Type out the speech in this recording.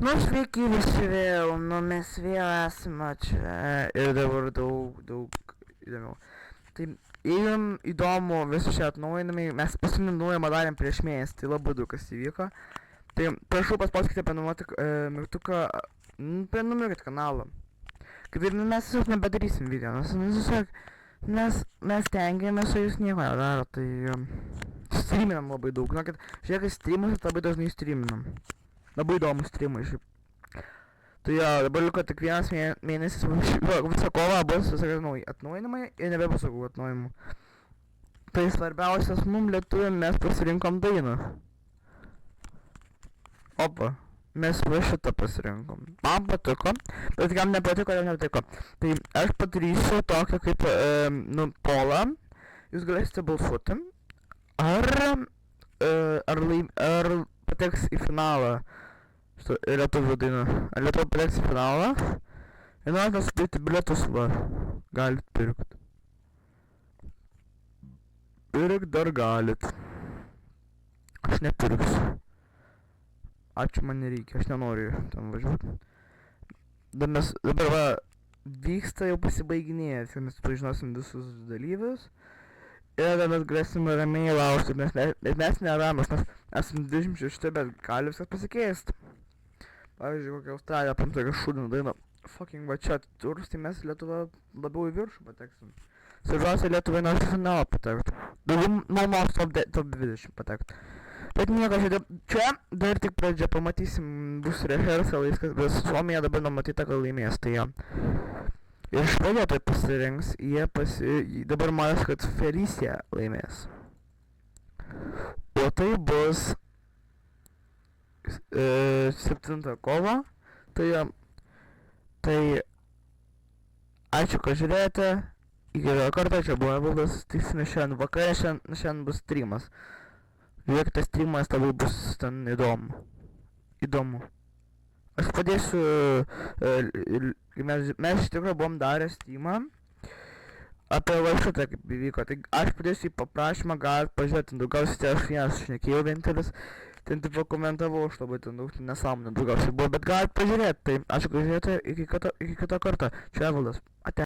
Nu, sveiki visi vėl, mes vėl esame čia ir dabar daug įdomiau. Tai jei jums įdomu visi šie atnaujinimai, mes paskutinį naujimą darėm prieš mėnesį, tai labai daug kas įvyko. Tai prašau paspauskite prenumeruoti mygtuką, prenumeruokit kanalą. Kad ir mes tiesiog nebedarysim video, nes mes tengiamės, o jūs nieko nedaro, tai streaminam labai daug. Žinokit, žiūrėkit, streamus labai dažnai streaminam. Labai įdomus streamai šiaip. Tai jo, dabar liko tik vienas mėnesis, visą kovą bus visokie atnaujinimai ir nebebus tokių atnaujinimų. Tai svarbiausias mum lietuviam mes pasirinkom dainą. Opa, mes va šitą pasirinkom. Man patiko, bet kam nepatiko, jau nepatiko. Tai aš padarysiu tokią kaip, polą. Jūs galėsite balsuoti. Ar pateks į finalą lietuvių daina. Ar lietuvių pateks į finalą? Ir norite nusipirkti bilietus, va. Galit pirkt. Pirkt dar galit. Aš nepirksiu. Ačiū, man nereikia, aš nenoriu ten važiuoti. Dabar va, vyksta jau pasibaiginėję, mes pažinosim visus dalyvius. Ir mes galėsim ramiai laukti, nes mes neramus, mes esam 26, bet gali viskas pasikeisti. Pavyzdžiui, kokia Australija pam tokia šūdina daina. Fucking va čia atsidurs, tai mes Lietuvą labiau į viršų pateksim. Svarbiausia Lietuvai nors į finalą patekt. Daugiau nuomos top 20 patekt. Bet nieko, čia dar tik pradžia, pamatysim, bus rehearsal, viskas, bet Suomija dabar numatyta, kad laimės, tai jie. Ir Švedija tai pasirinks, dabar matas, kad Felicia laimės. O tai bus 7 kovo, tai ačiū, kad žiūrėjote, iki kito karto, čia buvo Evaldas, tiksime šiandien vakare, šiandien bus streamas. Žiūrėkite, streamas labai bus ten įdomu. Aš padėsiu, mes iš tikrųjų buvom darę streamą apie va šitą kaip įvyko, tai aš padėsiu į paprašymą, galit pažiūrėti, daugiausiai aš vienas šnekėjau vienintelis, ten taip komentavau, aš labai ten daug nesąmonė daugiausiai buvo, bet galit pažiūrėti, tai ačiū, kad žiūrėjote, iki kito karto, čia Evaldas, ate.